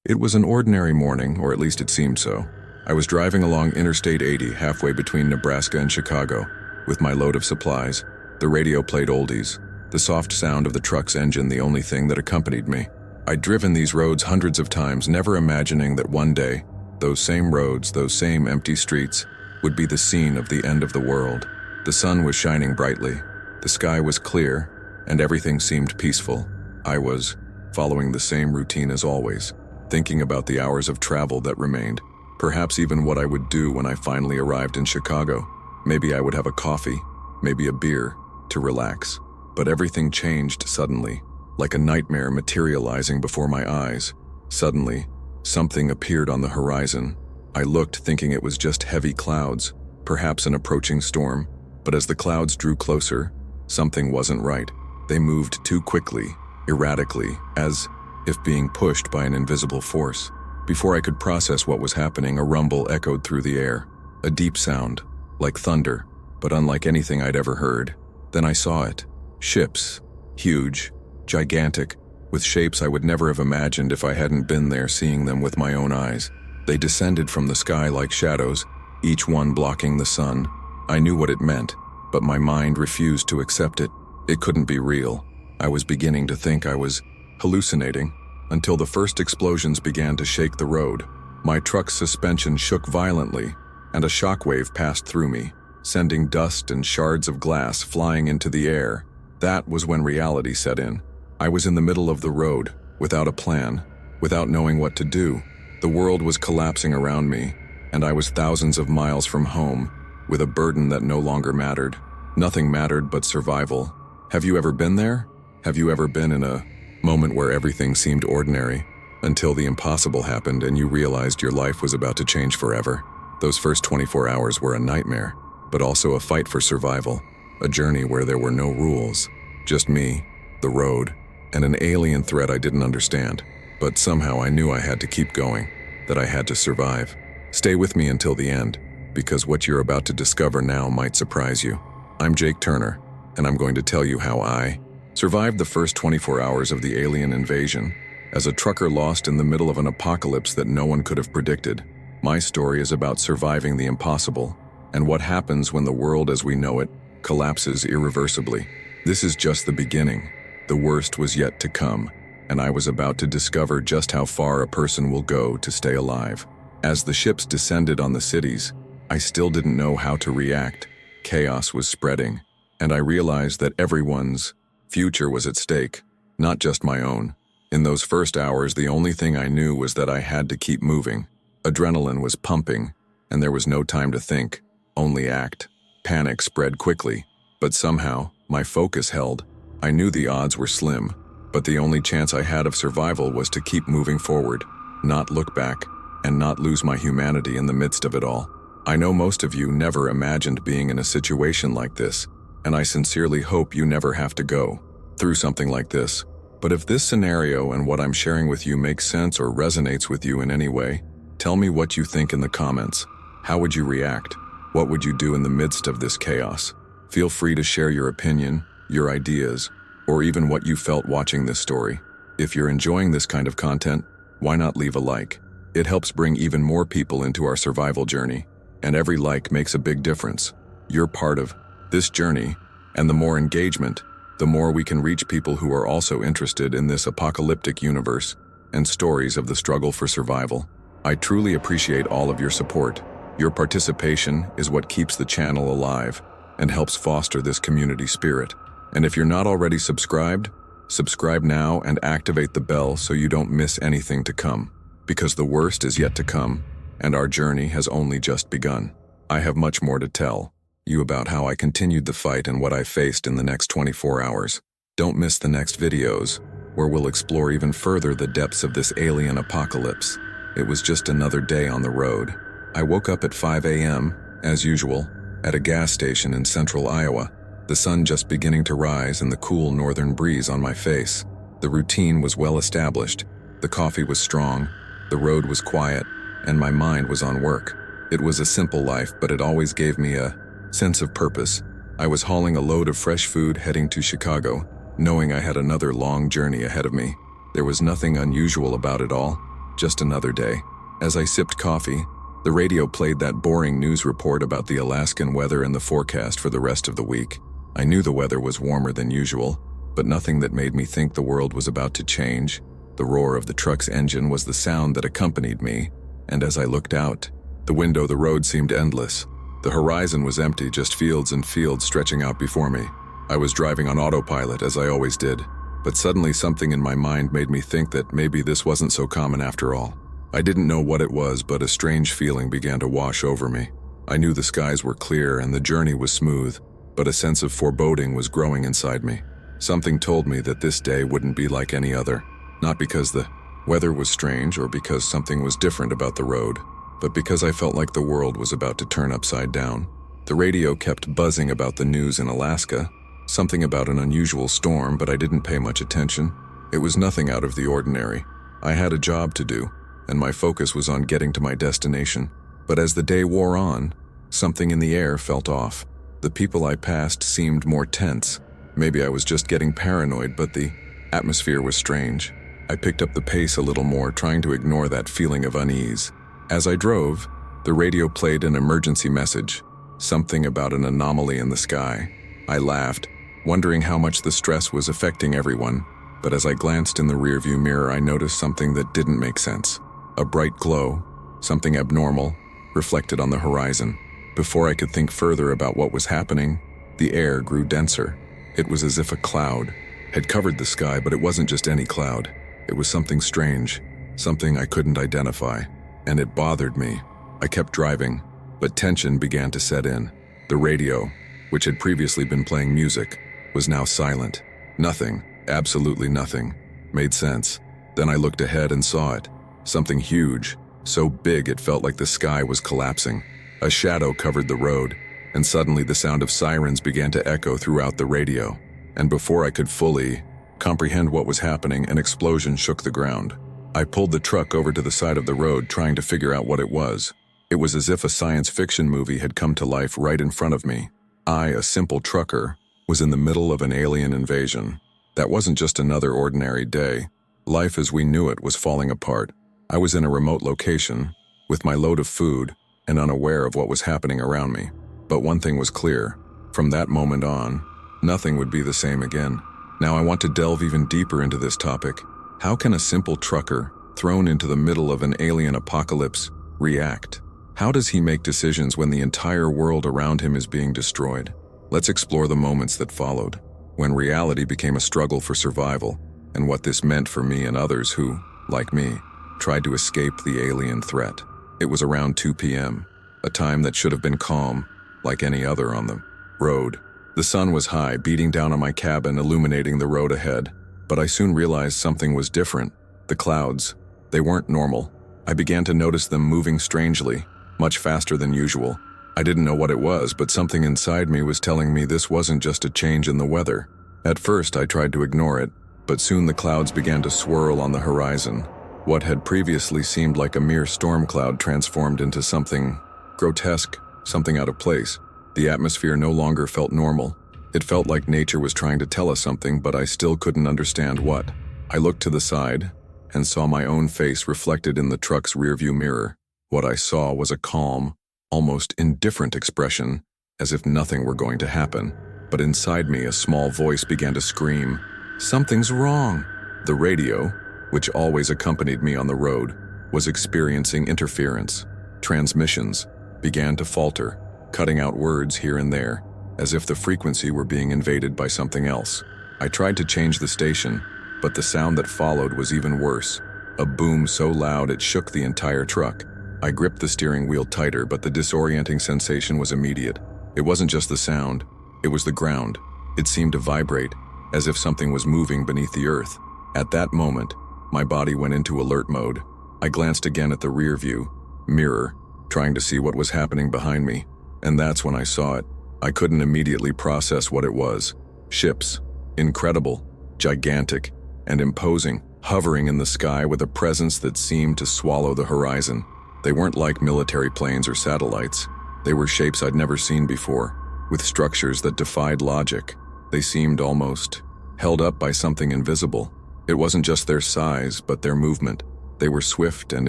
It was an ordinary morning, or at least it seemed so. I was driving along Interstate 80, halfway between Nebraska and Chicago, with my load of supplies. The radio played oldies, the soft sound of the truck's engine the only thing that accompanied me. I'd driven these roads hundreds of times, never imagining that one day, those same roads, those same empty streets, would be the scene of the end of the world. The sun was shining brightly, the sky was clear, and everything seemed peaceful. I was following the same routine as always, thinking about the hours of travel that remained, perhaps even what I would do when I finally arrived in Chicago. Maybe I would have a coffee, maybe a beer, to relax. But everything changed suddenly, like a nightmare materializing before my eyes. Suddenly, something appeared on the horizon. I looked, thinking it was just heavy clouds, perhaps an approaching storm. But as the clouds drew closer, something wasn't right. They moved too quickly, erratically, as if being pushed by an invisible force. Before I could process what was happening, a rumble echoed through the air, a deep sound, like thunder, but unlike anything I'd ever heard. Then I saw it. Ships, huge, gigantic, with shapes I would never have imagined if I hadn't been there seeing them with my own eyes. They descended from the sky like shadows, each one blocking the sun. I knew what it meant, but my mind refused to accept it. It couldn't be real. I was beginning to think I was hallucinating, until the first explosions began to shake the road. My truck's suspension shook violently, and a shockwave passed through me, sending dust and shards of glass flying into the air. That was when reality set in. I was in the middle of the road, without a plan, without knowing what to do. The world was collapsing around me, and I was thousands of miles from home, with a burden that no longer mattered. Nothing mattered but survival. Have you ever been there? Have you ever been in a moment where everything seemed ordinary, until the impossible happened and you realized your life was about to change forever? Those first 24 hours were a nightmare, but also a fight for survival, a journey where there were no rules, just me, the road, and an alien threat I didn't understand. But somehow I knew I had to keep going, that I had to survive. Stay with me until the end, because what you're about to discover now might surprise you. I'm Jake Turner, and I'm going to tell you how I survived the first 24 hours of the alien invasion, as a trucker lost in the middle of an apocalypse that no one could have predicted. My story is about surviving the impossible, and what happens when the world as we know it collapses irreversibly. This is just the beginning. The worst was yet to come, and I was about to discover just how far a person will go to stay alive. As the ships descended on the cities, I still didn't know how to react. Chaos was spreading, and I realized that everyone's future was at stake, not just my own. In those first hours, the only thing I knew was that I had to keep moving. Adrenaline was pumping, and there was no time to think, only act. Panic spread quickly, but somehow, my focus held. I knew the odds were slim, but the only chance I had of survival was to keep moving forward, not look back, and not lose my humanity in the midst of it all. I know most of you never imagined being in a situation like this, and I sincerely hope you never have to go through something like this. But if this scenario and what I'm sharing with you makes sense or resonates with you in any way, tell me what you think in the comments. How would you react? What would you do in the midst of this chaos? Feel free to share your opinion, your ideas, or even what you felt watching this story. If you're enjoying this kind of content, why not leave a like? It helps bring even more people into our survival journey, and every like makes a big difference. You're part of this journey, and the more engagement, the more we can reach people who are also interested in this apocalyptic universe and stories of the struggle for survival. I truly appreciate all of your support. Your participation is what keeps the channel alive and helps foster this community spirit. And if you're not already subscribed, subscribe now and activate the bell so you don't miss anything to come, because the worst is yet to come, and our journey has only just begun. I have much more to tell you about how I continued the fight and what I faced in the next 24 hours. Don't miss the next videos, where we'll explore even further the depths of this alien apocalypse. It was just another day on the road. I woke up at 5 a.m., as usual, at a gas station in central Iowa, the sun just beginning to rise and the cool northern breeze on my face. The routine was well established, the coffee was strong, the road was quiet, and my mind was on work. It was a simple life, but it always gave me a sense of purpose. I was hauling a load of fresh food heading to Chicago, knowing I had another long journey ahead of me. There was nothing unusual about it all, just another day. As I sipped coffee, the radio played that boring news report about the Alaskan weather and the forecast for the rest of the week. I knew the weather was warmer than usual, but nothing that made me think the world was about to change. The roar of the truck's engine was the sound that accompanied me, and as I looked out the window, the road seemed endless. The horizon was empty, just fields and fields stretching out before me. I was driving on autopilot, as I always did, but suddenly something in my mind made me think that maybe this wasn't so common after all. I didn't know what it was, but a strange feeling began to wash over me. I knew the skies were clear and the journey was smooth, but a sense of foreboding was growing inside me. Something told me that this day wouldn't be like any other, not because the weather was strange or because something was different about the road, but because I felt like the world was about to turn upside down. The radio kept buzzing about the news in Alaska, something about an unusual storm, but I didn't pay much attention. It was nothing out of the ordinary. I had a job to do, and my focus was on getting to my destination. But as the day wore on, something in the air felt off. The people I passed seemed more tense. Maybe I was just getting paranoid, but the atmosphere was strange. I picked up the pace a little more, trying to ignore that feeling of unease. As I drove, the radio played an emergency message, something about an anomaly in the sky. I laughed, wondering how much the stress was affecting everyone, but as I glanced in the rearview mirror, I noticed something that didn't make sense. A bright glow, something abnormal, reflected on the horizon. Before I could think further about what was happening, the air grew denser. It was as if a cloud had covered the sky, but it wasn't just any cloud. It was something strange, something I couldn't identify, and it bothered me. I kept driving, but tension began to set in. The radio, which had previously been playing music, was now silent. Nothing, absolutely nothing, made sense. Then I looked ahead and saw it. Something huge, so big it felt like the sky was collapsing. A shadow covered the road, and suddenly the sound of sirens began to echo throughout the radio. And before I could fully comprehend what was happening, an explosion shook the ground. I pulled the truck over to the side of the road, trying to figure out what it was. It was as if a science fiction movie had come to life right in front of me. I, a simple trucker, was in the middle of an alien invasion. That wasn't just another ordinary day. Life as we knew it was falling apart. I was in a remote location, with my load of food, and unaware of what was happening around me. But one thing was clear. From that moment on, nothing would be the same again. Now I want to delve even deeper into this topic. How can a simple trucker, thrown into the middle of an alien apocalypse, react? How does he make decisions when the entire world around him is being destroyed? Let's explore the moments that followed, when reality became a struggle for survival, and what this meant for me and others who, like me, tried to escape the alien threat. It was around 2 p.m., a time that should have been calm, like any other on the road. The sun was high, beating down on my cabin, illuminating the road ahead. But I soon realized something was different. The clouds, they weren't normal. I began to notice them moving strangely, much faster than usual. I didn't know what it was, but something inside me was telling me this wasn't just a change in the weather. At first, I tried to ignore it, but soon the clouds began to swirl on the horizon. What had previously seemed like a mere storm cloud transformed into something grotesque, something out of place. The atmosphere no longer felt normal. It felt like nature was trying to tell us something, but I still couldn't understand what. I looked to the side and saw my own face reflected in the truck's rearview mirror. What I saw was a calm, almost indifferent expression, as if nothing were going to happen. But inside me, a small voice began to scream, "Something's wrong!" The radio, which always accompanied me on the road, was experiencing interference. Transmissions began to falter, cutting out words here and there, as if the frequency were being invaded by something else. I tried to change the station, but the sound that followed was even worse. A boom so loud it shook the entire truck. I gripped the steering wheel tighter, but the disorienting sensation was immediate. It wasn't just the sound, it was the ground. It seemed to vibrate, as if something was moving beneath the earth. At that moment, my body went into alert mode. I glanced again at the rear view mirror, trying to see what was happening behind me, and that's when I saw it. I couldn't immediately process what it was. Ships, incredible, gigantic, and imposing, hovering in the sky with a presence that seemed to swallow the horizon. They weren't like military planes or satellites. They were shapes I'd never seen before, with structures that defied logic. They seemed almost held up by something invisible. It wasn't just their size, but their movement. They were swift and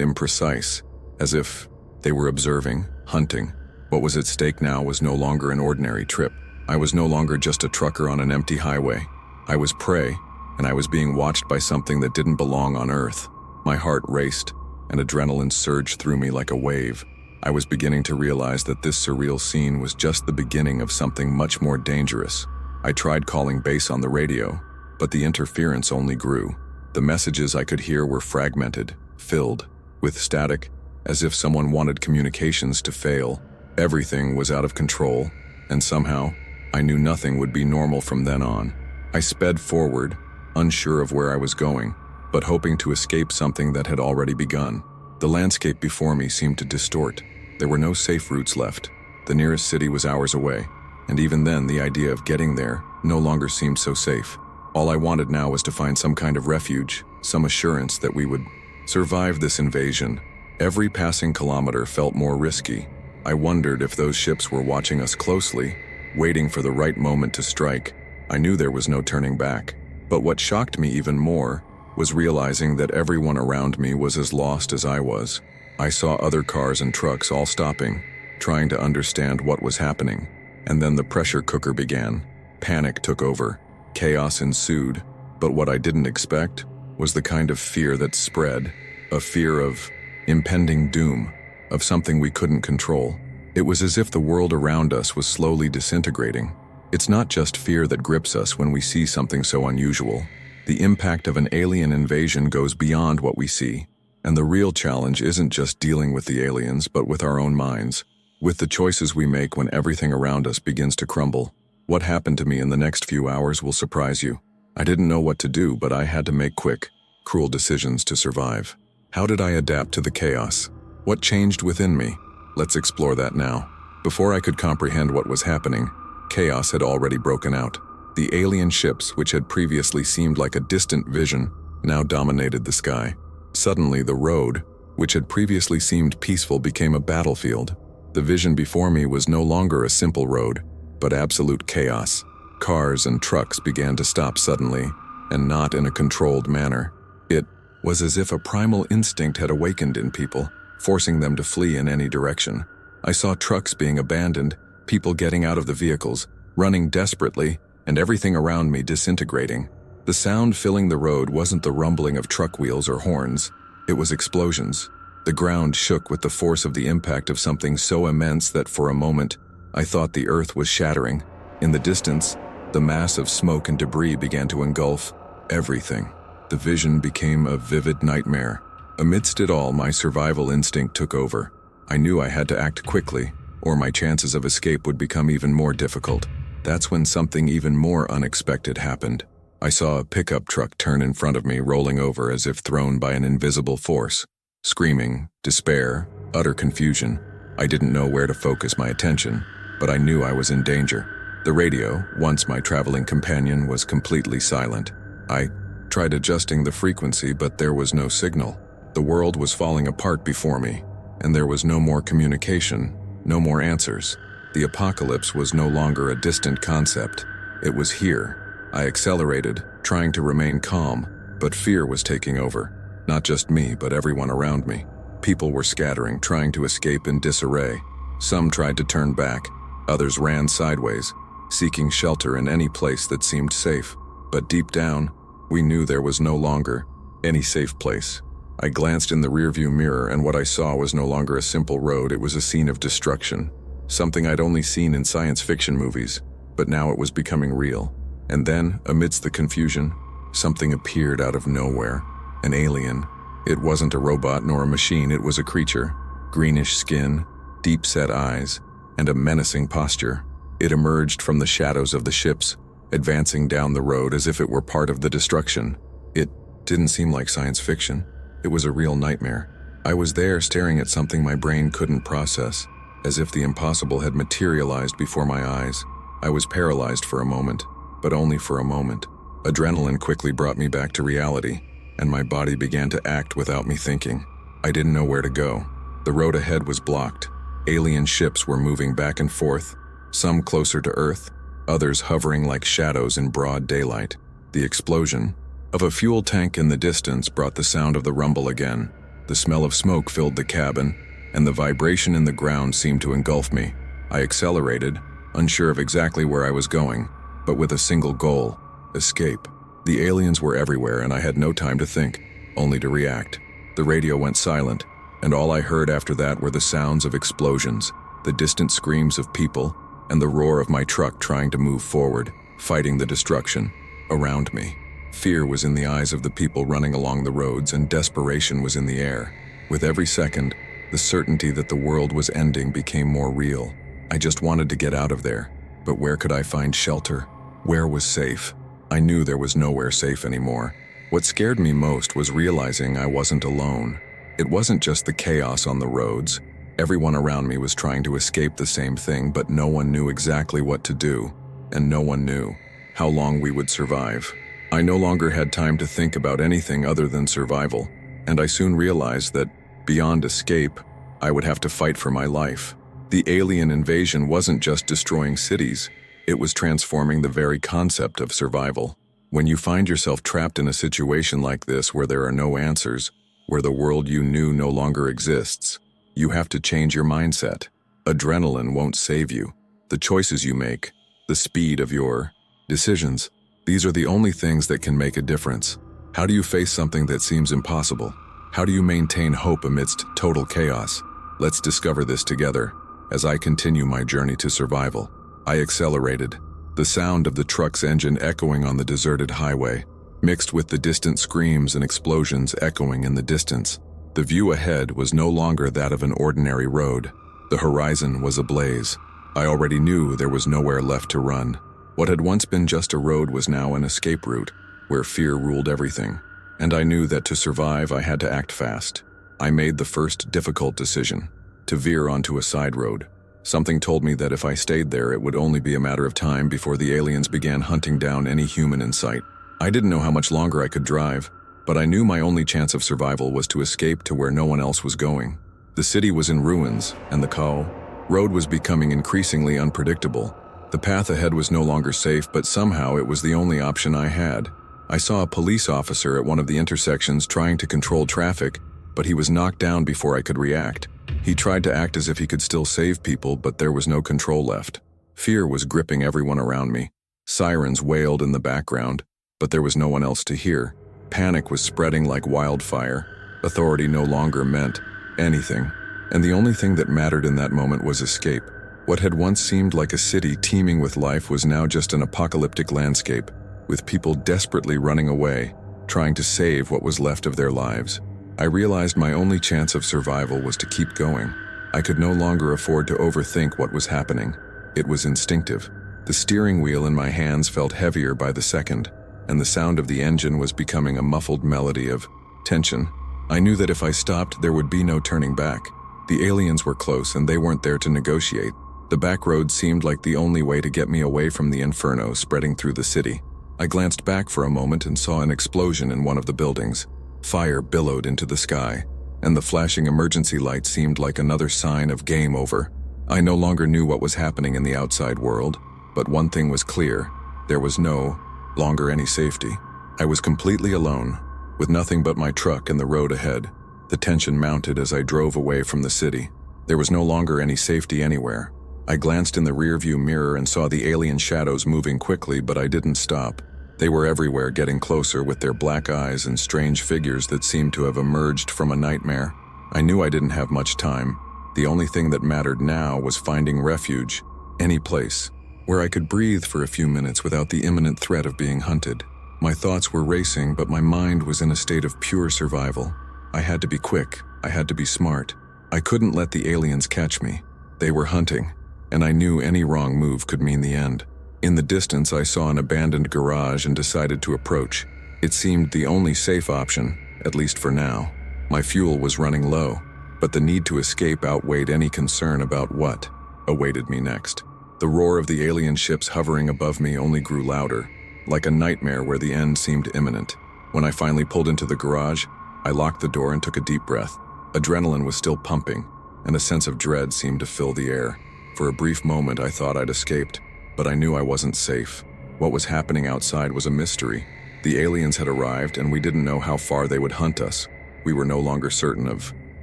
imprecise, as if they were observing, hunting. What was at stake now was no longer an ordinary trip. I was no longer just a trucker on an empty highway. I was prey, and I was being watched by something that didn't belong on Earth. My heart raced, and adrenaline surged through me like a wave. I was beginning to realize that this surreal scene was just the beginning of something much more dangerous. I tried calling base on the radio, but the interference only grew. The messages I could hear were fragmented, filled with static, as if someone wanted communications to fail. Everything was out of control, and somehow, I knew nothing would be normal from then on. I sped forward, unsure of where I was going, but hoping to escape something that had already begun. The landscape before me seemed to distort. There were no safe routes left. The nearest city was hours away, and even then the idea of getting there no longer seemed so safe. All I wanted now was to find some kind of refuge, some assurance that we would survive this invasion. Every passing kilometer felt more risky. I wondered if those ships were watching us closely, waiting for the right moment to strike. I knew there was no turning back. But what shocked me even more was realizing that everyone around me was as lost as I was. I saw other cars and trucks all stopping, trying to understand what was happening. And then the pressure cooker began. Panic took over. Chaos ensued. But what I didn't expect was the kind of fear that spread, a fear of impending doom, of something we couldn't control. It was as if the world around us was slowly disintegrating. It's not just fear that grips us when we see something so unusual. The impact of an alien invasion goes beyond what we see. And the real challenge isn't just dealing with the aliens, but with our own minds, with the choices we make when everything around us begins to crumble. What happened to me in the next few hours will surprise you. I didn't know what to do, but I had to make quick, cruel decisions to survive. How did I adapt to the chaos? What changed within me? Let's explore that now. Before I could comprehend what was happening, chaos had already broken out. The alien ships, which had previously seemed like a distant vision, now dominated the sky. Suddenly, the road, which had previously seemed peaceful, became a battlefield. The vision before me was no longer a simple road, but absolute chaos. Cars and trucks began to stop suddenly, and not in a controlled manner. It was as if a primal instinct had awakened in people, forcing them to flee in any direction. I saw trucks being abandoned, people getting out of the vehicles, running desperately, and everything around me disintegrating. The sound filling the road wasn't the rumbling of truck wheels or horns. It was explosions. The ground shook with the force of the impact of something so immense that for a moment, I thought the earth was shattering. In the distance, the mass of smoke and debris began to engulf everything. The vision became a vivid nightmare. Amidst it all, my survival instinct took over. I knew I had to act quickly, or my chances of escape would become even more difficult. That's when something even more unexpected happened. I saw a pickup truck turn in front of me, rolling over as if thrown by an invisible force. Screaming, despair, utter confusion. I didn't know where to focus my attention, but I knew I was in danger. The radio, once my traveling companion, was completely silent. I tried adjusting the frequency, but there was no signal. The world was falling apart before me, and there was no more communication, no more answers. The apocalypse was no longer a distant concept. It was here. I accelerated, trying to remain calm, but fear was taking over. Not just me, but everyone around me. People were scattering, trying to escape in disarray. Some tried to turn back, others ran sideways, seeking shelter in any place that seemed safe. But deep down, we knew there was no longer any safe place. I glanced in the rearview mirror, and what I saw was no longer a simple road. It was a scene of destruction. Something I'd only seen in science fiction movies, but now it was becoming real. And then, amidst the confusion, something appeared out of nowhere. An alien. It wasn't a robot nor a machine, it was a creature. Greenish skin, deep-set eyes, and a menacing posture. It emerged from the shadows of the ships, advancing down the road as if it were part of the destruction. It didn't seem like science fiction. It was a real nightmare. I was there staring at something my brain couldn't process, as if the impossible had materialized before my eyes. I was paralyzed for a moment, but only for a moment. Adrenaline quickly brought me back to reality, and my body began to act without me thinking. I didn't know where to go. The road ahead was blocked. Alien ships were moving back and forth, some closer to Earth, others hovering like shadows in broad daylight. The explosion of a fuel tank in the distance brought the sound of the rumble again. The smell of smoke filled the cabin, and the vibration in the ground seemed to engulf me. I accelerated, unsure of exactly where I was going, but with a single goal: escape. The aliens were everywhere, and I had no time to think, only to react. The radio went silent, and all I heard after that were the sounds of explosions, the distant screams of people, and the roar of my truck trying to move forward, fighting the destruction around me. Fear was in the eyes of the people running along the roads, and desperation was in the air. With every second, the certainty that the world was ending became more real. I just wanted to get out of there, but where could I find shelter? Where was safe? I knew there was nowhere safe anymore. What scared me most was realizing I wasn't alone. It wasn't just the chaos on the roads. Everyone around me was trying to escape the same thing, but no one knew exactly what to do, and no one knew how long we would survive. I no longer had time to think about anything other than survival, and I soon realized that, beyond escape, I would have to fight for my life. The alien invasion wasn't just destroying cities, it was transforming the very concept of survival. When you find yourself trapped in a situation like this where there are no answers, where the world you knew no longer exists, you have to change your mindset. Adrenaline won't save you. The choices you make, the speed of your decisions, these are the only things that can make a difference. How do you face something that seems impossible? How do you maintain hope amidst total chaos? Let's discover this together as I continue my journey to survival. I accelerated, the sound of the truck's engine echoing on the deserted highway, mixed with the distant screams and explosions echoing in the distance. The view ahead was no longer that of an ordinary road. The horizon was ablaze. I already knew there was nowhere left to run. What had once been just a road was now an escape route, where fear ruled everything. And I knew that to survive, I had to act fast. I made the first difficult decision: to veer onto a side road. Something told me that if I stayed there, it would only be a matter of time before the aliens began hunting down any human in sight. I didn't know how much longer I could drive, but I knew my only chance of survival was to escape to where no one else was going. The city was in ruins, and the road was becoming increasingly unpredictable. The path ahead was no longer safe, but somehow it was the only option I had. I saw a police officer at one of the intersections trying to control traffic, but he was knocked down before I could react. He tried to act as if he could still save people, but there was no control left. Fear was gripping everyone around me. Sirens wailed in the background, but there was no one else to hear. Panic was spreading like wildfire. Authority no longer meant anything, and the only thing that mattered in that moment was escape. What had once seemed like a city teeming with life was now just an apocalyptic landscape, with people desperately running away, trying to save what was left of their lives. I realized my only chance of survival was to keep going. I could no longer afford to overthink what was happening. It was instinctive. The steering wheel in my hands felt heavier by the second, and the sound of the engine was becoming a muffled melody of tension. I knew that if I stopped, there would be no turning back. The aliens were close, and they weren't there to negotiate. The back road seemed like the only way to get me away from the inferno spreading through the city. I glanced back for a moment and saw an explosion in one of the buildings. Fire billowed into the sky, and the flashing emergency light seemed like another sign of game over. I no longer knew what was happening in the outside world, but one thing was clear: there was no longer any safety. I was completely alone, with nothing but my truck and the road ahead. The tension mounted as I drove away from the city. There was no longer any safety anywhere. I glanced in the rearview mirror and saw the alien shadows moving quickly, but I didn't stop. They were everywhere, getting closer with their black eyes and strange figures that seemed to have emerged from a nightmare. I knew I didn't have much time. The only thing that mattered now was finding refuge, any place, where I could breathe for a few minutes without the imminent threat of being hunted. My thoughts were racing, but my mind was in a state of pure survival. I had to be quick. I had to be smart. I couldn't let the aliens catch me. They were hunting, and I knew any wrong move could mean the end. In the distance, I saw an abandoned garage and decided to approach. It seemed the only safe option, at least for now. My fuel was running low, but the need to escape outweighed any concern about what awaited me next. The roar of the alien ships hovering above me only grew louder, like a nightmare where the end seemed imminent. When I finally pulled into the garage, I locked the door and took a deep breath. Adrenaline was still pumping, and a sense of dread seemed to fill the air. For a brief moment, I thought I'd escaped, but I knew I wasn't safe. What was happening outside was a mystery. The aliens had arrived, and we didn't know how far they would hunt us. We were no longer certain of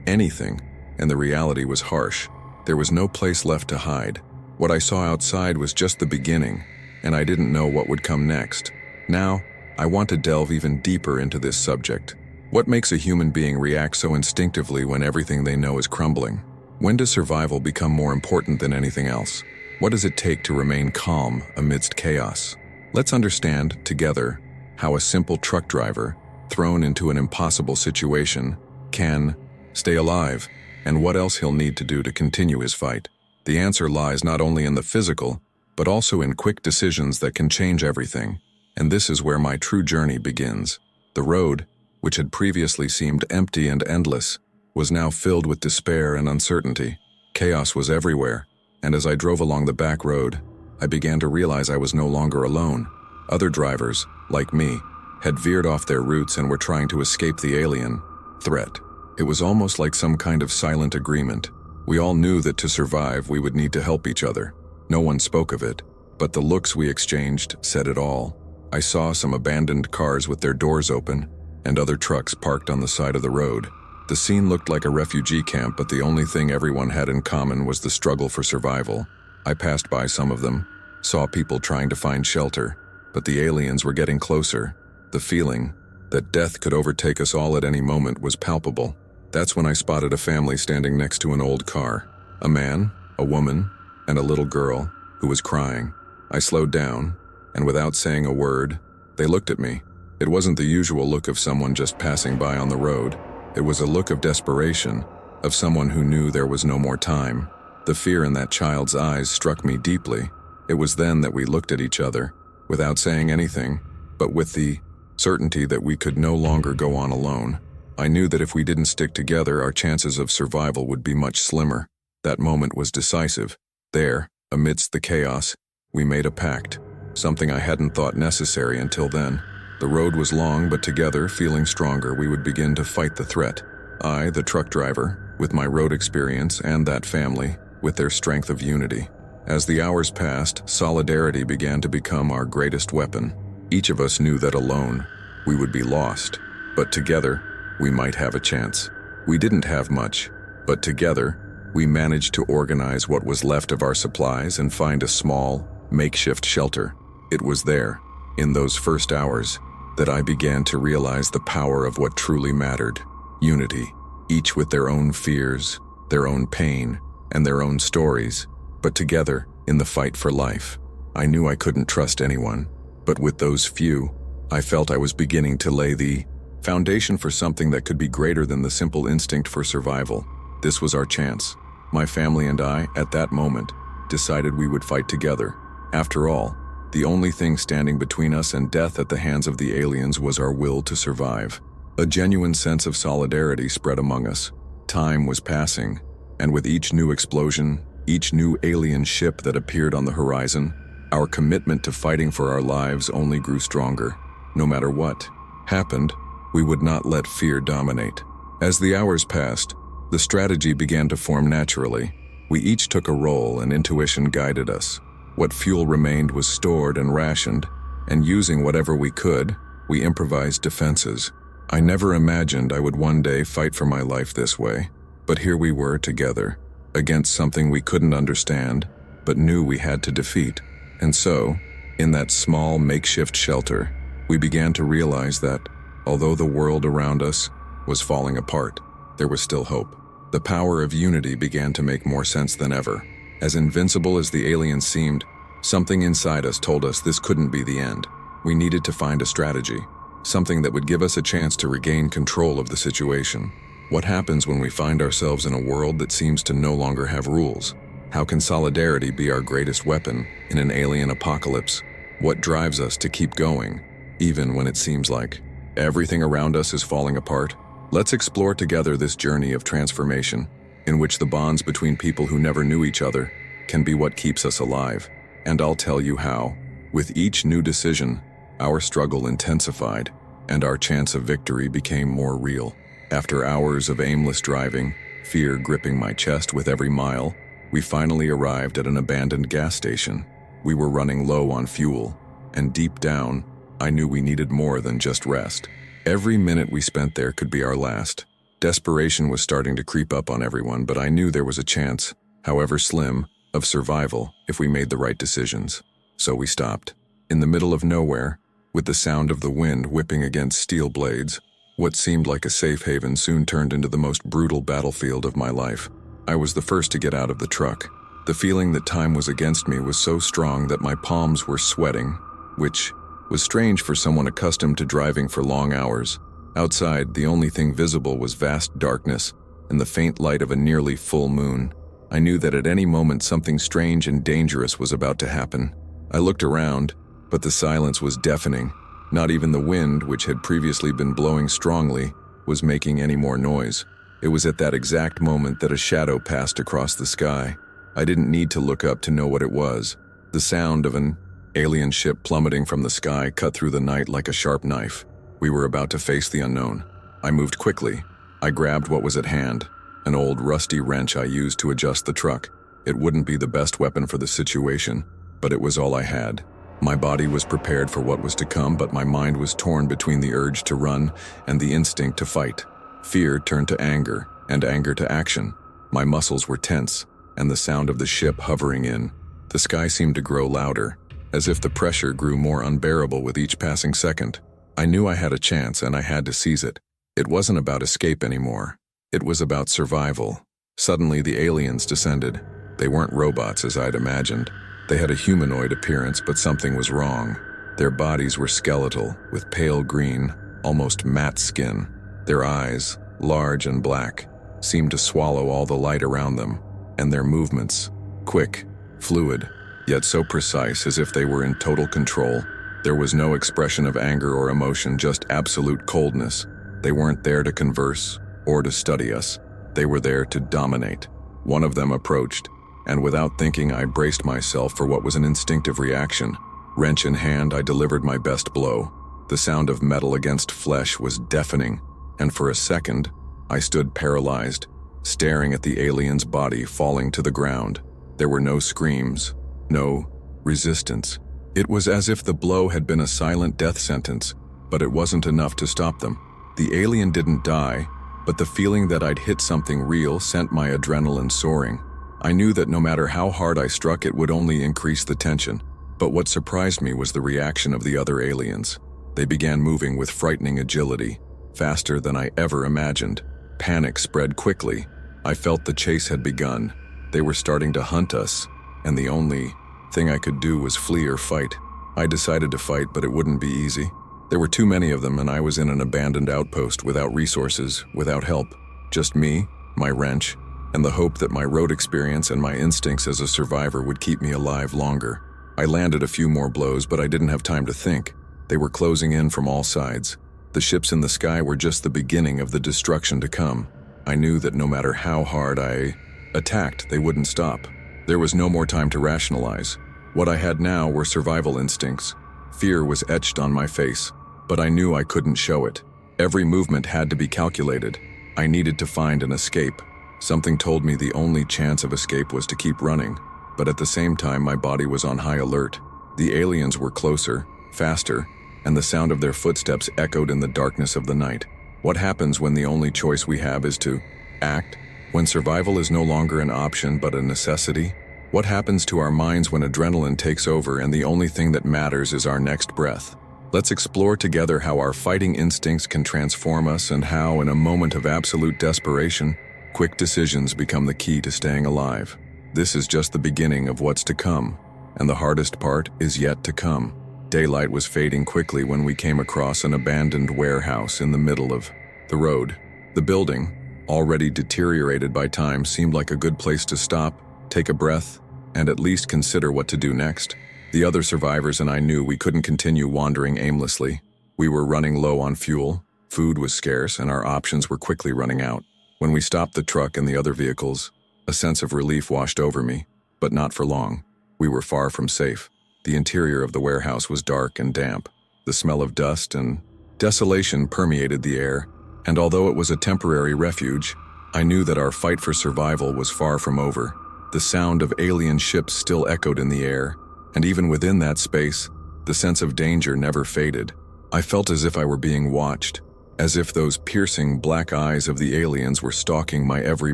anything, and the reality was harsh. There was no place left to hide. What I saw outside was just the beginning, and I didn't know what would come next. Now, I want to delve even deeper into this subject. What makes a human being react so instinctively when everything they know is crumbling? When does survival become more important than anything else? What does it take to remain calm amidst chaos? Let's understand, together, how a simple truck driver, thrown into an impossible situation, can stay alive, and what else he'll need to do to continue his fight. The answer lies not only in the physical, but also in quick decisions that can change everything. And this is where my true journey begins. The road, which had previously seemed empty and endless, was now filled with despair and uncertainty. Chaos was everywhere, and as I drove along the back road, I began to realize I was no longer alone. Other drivers, like me, had veered off their routes and were trying to escape the alien threat. It was almost like some kind of silent agreement. We all knew that to survive, we would need to help each other. No one spoke of it, but the looks we exchanged said it all. I saw some abandoned cars with their doors open, and other trucks parked on the side of the road. The scene looked like a refugee camp, but the only thing everyone had in common was the struggle for survival. I passed by some of them, saw people trying to find shelter, but the aliens were getting closer. The feeling that death could overtake us all at any moment was palpable. That's when I spotted a family standing next to an old car. A man, a woman, and a little girl who was crying. I slowed down, and without saying a word, they looked at me. It wasn't the usual look of someone just passing by on the road. It was a look of desperation, of someone who knew there was no more time. The fear in that child's eyes struck me deeply. It was then that we looked at each other, without saying anything, but with the certainty that we could no longer go on alone. I knew that if we didn't stick together, our chances of survival would be much slimmer. That moment was decisive. There, amidst the chaos, we made a pact, something I hadn't thought necessary until then. The road was long, but together, feeling stronger, we would begin to fight the threat. I, the truck driver, with my road experience, and that family, with their strength of unity. As the hours passed, solidarity began to become our greatest weapon. Each of us knew that alone, we would be lost, but together, we might have a chance. We didn't have much, but together, we managed to organize what was left of our supplies and find a small, makeshift shelter. It was there, in those first hours, that I began to realize the power of what truly mattered. Unity, each with their own fears, their own pain, and their own stories, but together in the fight for life. I knew I couldn't trust anyone, but with those few, I felt I was beginning to lay the foundation for something that could be greater than the simple instinct for survival. This was our chance. My family and I, at that moment, decided we would fight together. After all, the only thing standing between us and death at the hands of the aliens was our will to survive. A genuine sense of solidarity spread among us. Time was passing, and with each new explosion, each new alien ship that appeared on the horizon, our commitment to fighting for our lives only grew stronger. No matter what happened, we would not let fear dominate. As the hours passed, the strategy began to form naturally. We each took a role, and intuition guided us. What fuel remained was stored and rationed, and using whatever we could, we improvised defenses. I never imagined I would one day fight for my life this way, but here we were together, against something we couldn't understand, but knew we had to defeat. And so, in that small makeshift shelter, we began to realize that, although the world around us was falling apart, there was still hope. The power of unity began to make more sense than ever. As invincible as the aliens seemed, something inside us told us this couldn't be the end. We needed to find a strategy, something that would give us a chance to regain control of the situation. What happens when we find ourselves in a world that seems to no longer have rules? How can solidarity be our greatest weapon in an alien apocalypse? What drives us to keep going, even when it seems like everything around us is falling apart? Let's explore together this journey of transformation, in which the bonds between people who never knew each other can be what keeps us alive. And I'll tell you how. With each new decision, our struggle intensified, and our chance of victory became more real. After hours of aimless driving, fear gripping my chest with every mile, we finally arrived at an abandoned gas station. We were running low on fuel, and deep down, I knew we needed more than just rest. Every minute we spent there could be our last. Desperation was starting to creep up on everyone, but I knew there was a chance, however slim, of survival if we made the right decisions. So we stopped. In the middle of nowhere, with the sound of the wind whipping against steel blades, what seemed like a safe haven soon turned into the most brutal battlefield of my life. I was the first to get out of the truck. The feeling that time was against me was so strong that my palms were sweating, which was strange for someone accustomed to driving for long hours. Outside, the only thing visible was vast darkness and the faint light of a nearly full moon. I knew that at any moment something strange and dangerous was about to happen. I looked around, but the silence was deafening. Not even the wind, which had previously been blowing strongly, was making any more noise. It was at that exact moment that a shadow passed across the sky. I didn't need to look up to know what it was. The sound of an alien ship plummeting from the sky cut through the night like a sharp knife. We were about to face the unknown. I moved quickly. I grabbed what was at hand, an old rusty wrench I used to adjust the truck. It wouldn't be the best weapon for the situation, but it was all I had. My body was prepared for what was to come, but my mind was torn between the urge to run and the instinct to fight. Fear turned to anger, and anger to action. My muscles were tense, and the sound of the ship hovering in. The sky seemed to grow louder, as if the pressure grew more unbearable with each passing second. I knew I had a chance, and I had to seize it. It wasn't about escape anymore. It was about survival. Suddenly, the aliens descended. They weren't robots as I'd imagined. They had a humanoid appearance, but something was wrong. Their bodies were skeletal, with pale green, almost matte skin. Their eyes, large and black, seemed to swallow all the light around them, and their movements, quick, fluid, yet so precise as if they were in total control. There was no expression of anger or emotion, just absolute coldness. They weren't there to converse or to study us. They were there to dominate. One of them approached, and without thinking, I braced myself for what was an instinctive reaction. Wrench in hand, I delivered my best blow. The sound of metal against flesh was deafening, and for a second, I stood paralyzed, staring at the alien's body falling to the ground. There were no screams, no resistance. It was as if the blow had been a silent death sentence, but it wasn't enough to stop them. The alien didn't die, but the feeling that I'd hit something real sent my adrenaline soaring. I knew that no matter how hard I struck, it would only increase the tension. But what surprised me was the reaction of the other aliens. They began moving with frightening agility, faster than I ever imagined. Panic spread quickly. I felt the chase had begun. They were starting to hunt us, and the only thing I could do was flee or fight. I decided to fight, but it wouldn't be easy. There were too many of them, and I was in an abandoned outpost without resources, without help. Just me, my wrench, and the hope that my road experience and my instincts as a survivor would keep me alive longer. I landed a few more blows, but I didn't have time to think. They were closing in from all sides. The ships in the sky were just the beginning of the destruction to come. I knew that no matter how hard I attacked, they wouldn't stop. There was no more time to rationalize. What I had now were survival instincts. Fear was etched on my face, but I knew I couldn't show it. Every movement had to be calculated. I needed to find an escape. Something told me the only chance of escape was to keep running, but at the same time my body was on high alert. The aliens were closer, faster, and the sound of their footsteps echoed in the darkness of the night. What happens when the only choice we have is to act? When survival is no longer an option but a necessity? What happens to our minds when adrenaline takes over and the only thing that matters is our next breath? Let's explore together how our fighting instincts can transform us and how, in a moment of absolute desperation, quick decisions become the key to staying alive. This is just the beginning of what's to come, and the hardest part is yet to come. Daylight was fading quickly when we came across an abandoned warehouse in the middle of the road. The building, already deteriorated by time, seemed like a good place to stop, take a breath, and at least consider what to do next. The other survivors and I knew we couldn't continue wandering aimlessly. We were running low on fuel, food was scarce, and our options were quickly running out. When we stopped the truck and the other vehicles, a sense of relief washed over me, but not for long. We were far from safe. The interior of the warehouse was dark and damp. The smell of dust and desolation permeated the air, and although it was a temporary refuge, I knew that our fight for survival was far from over. The sound of alien ships still echoed in the air, and even within that space, the sense of danger never faded. I felt as if I were being watched, as if those piercing black eyes of the aliens were stalking my every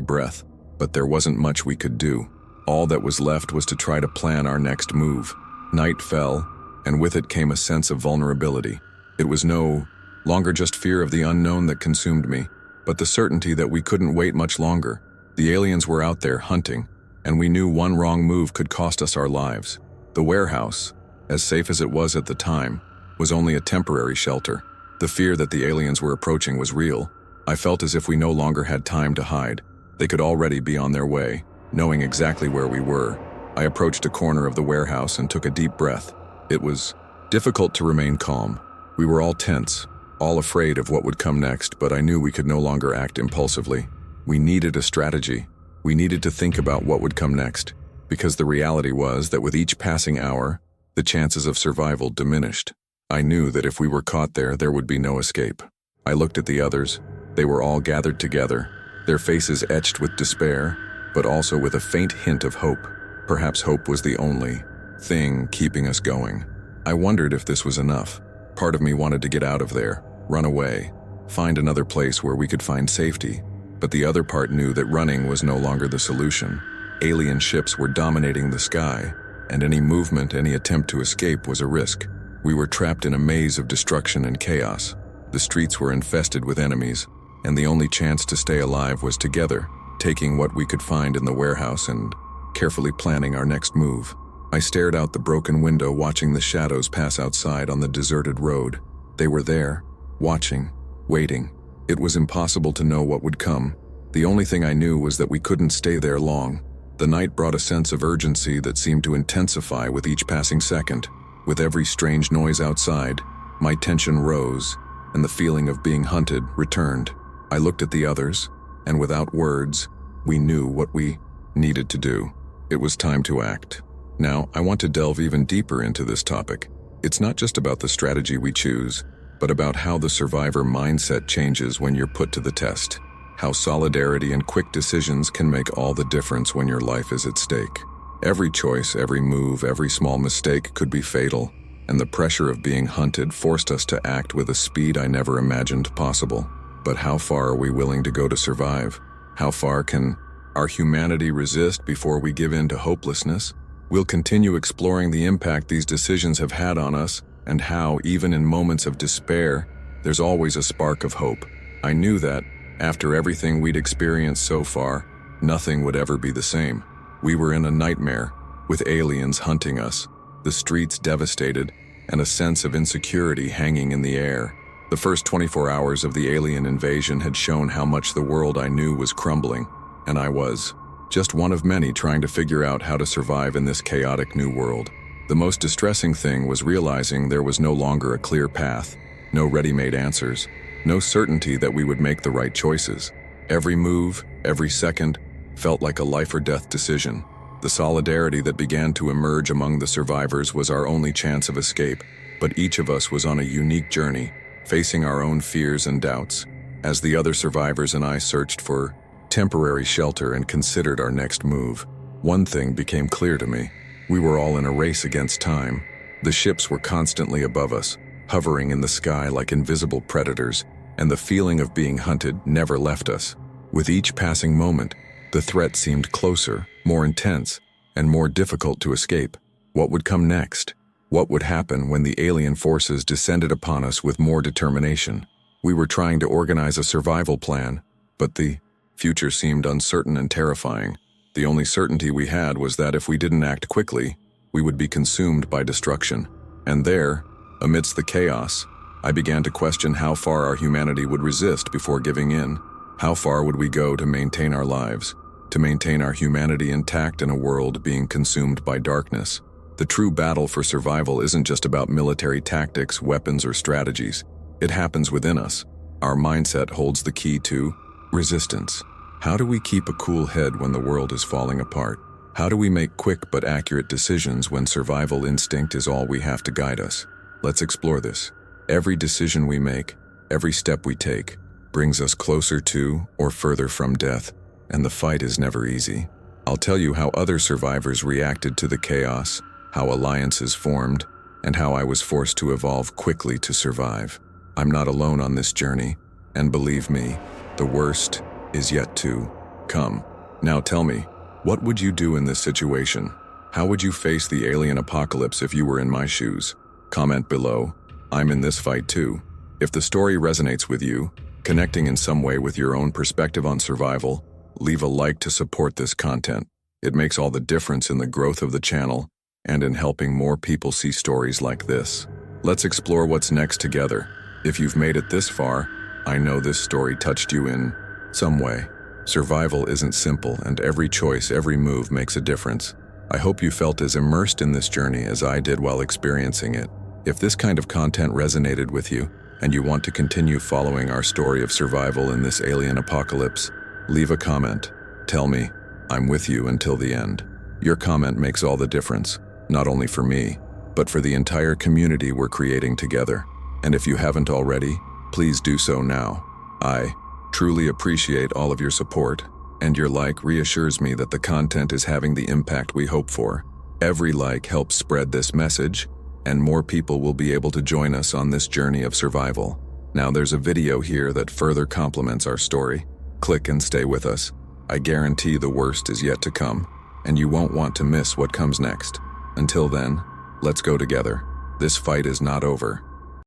breath. But there wasn't much we could do. All that was left was to try to plan our next move. Night fell, and with it came a sense of vulnerability. It was no longer just fear of the unknown that consumed me, but the certainty that we couldn't wait much longer. The aliens were out there hunting, and we knew one wrong move could cost us our lives. The warehouse, as safe as it was at the time, was only a temporary shelter. The fear that the aliens were approaching was real. I felt as if we no longer had time to hide. They could already be on their way, knowing exactly where we were. I approached a corner of the warehouse and took a deep breath. It was difficult to remain calm. We were all tense, all afraid of what would come next, but I knew we could no longer act impulsively. We needed a strategy. We needed to think about what would come next, because the reality was that with each passing hour, the chances of survival diminished. I knew that if we were caught there would be no escape. I looked at the others. They were all gathered together, their faces etched with despair, but also with a faint hint of hope. Perhaps hope was the only thing keeping us going. I wondered if this was enough. Part of me wanted to get out of there, run away, find another place where we could find safety. But the other part knew that running was no longer the solution. Alien ships were dominating the sky, and any movement, any attempt to escape was a risk. We were trapped in a maze of destruction and chaos. The streets were infested with enemies, and the only chance to stay alive was together, taking what we could find in the warehouse and carefully planning our next move. I stared out the broken window, watching the shadows pass outside on the deserted road. They were there, watching, waiting. It was impossible to know what would come. The only thing I knew was that we couldn't stay there long. The night brought a sense of urgency that seemed to intensify with each passing second. With every strange noise outside, my tension rose, and the feeling of being hunted returned. I looked at the others, and without words, we knew what we needed to do. It was time to act. Now, I want to delve even deeper into this topic. It's not just about the strategy we choose, but about how the survivor mindset changes when you're put to the test. How solidarity and quick decisions can make all the difference when your life is at stake. Every choice, every move, every small mistake could be fatal, and the pressure of being hunted forced us to act with a speed I never imagined possible. But how far are we willing to go to survive? How far can our humanity resist before we give in to hopelessness? We'll continue exploring the impact these decisions have had on us, and how, even in moments of despair, there's always a spark of hope. I knew that, after everything we'd experienced so far, nothing would ever be the same. We were in a nightmare, with aliens hunting us, the streets devastated, and a sense of insecurity hanging in the air. The first 24 hours of the alien invasion had shown how much the world I knew was crumbling, and I was just one of many trying to figure out how to survive in this chaotic new world. The most distressing thing was realizing there was no longer a clear path, no ready-made answers, no certainty that we would make the right choices. Every move, every second, felt like a life-or-death decision. The solidarity that began to emerge among the survivors was our only chance of escape, but each of us was on a unique journey, facing our own fears and doubts. As the other survivors and I searched for temporary shelter and considered our next move, one thing became clear to me. We were all in a race against time. The ships were constantly above us, hovering in the sky like invisible predators, and the feeling of being hunted never left us. With each passing moment, the threat seemed closer, more intense, and more difficult to escape. What would come next? What would happen when the alien forces descended upon us with more determination? We were trying to organize a survival plan, but the future seemed uncertain and terrifying. The only certainty we had was that if we didn't act quickly, we would be consumed by destruction. And there, amidst the chaos, I began to question how far our humanity would resist before giving in. How far would we go to maintain our lives, to maintain our humanity intact in a world being consumed by darkness? The true battle for survival isn't just about military tactics, weapons, or strategies. It happens within us. Our mindset holds the key to resistance. How do we keep a cool head when the world is falling apart? How do we make quick but accurate decisions when survival instinct is all we have to guide us? Let's explore this. Every decision we make, every step we take, brings us closer to or further from death, and the fight is never easy. I'll tell you how other survivors reacted to the chaos, how alliances formed, and how I was forced to evolve quickly to survive. I'm not alone on this journey. And believe me, the worst is yet to come. Now tell me, what would you do in this situation? How would you face the alien apocalypse if you were in my shoes? Comment below. I'm in this fight too. If the story resonates with you, connecting in some way with your own perspective on survival, leave a like to support this content. It makes all the difference in the growth of the channel and in helping more people see stories like this. Let's explore what's next together. If you've made it this far, I know this story touched you in some way. Survival isn't simple, and every choice, every move makes a difference. I hope you felt as immersed in this journey as I did while experiencing it. If this kind of content resonated with you, and you want to continue following our story of survival in this alien apocalypse, leave a comment. Tell me, I'm with you until the end. Your comment makes all the difference, not only for me, but for the entire community we're creating together. And if you haven't already, please do so now. I truly appreciate all of your support, and your like reassures me that the content is having the impact we hope for. Every like helps spread this message, and more people will be able to join us on this journey of survival. Now there's a video here that further complements our story. Click and stay with us. I guarantee the worst is yet to come, and you won't want to miss what comes next. Until then, let's go together. This fight is not over.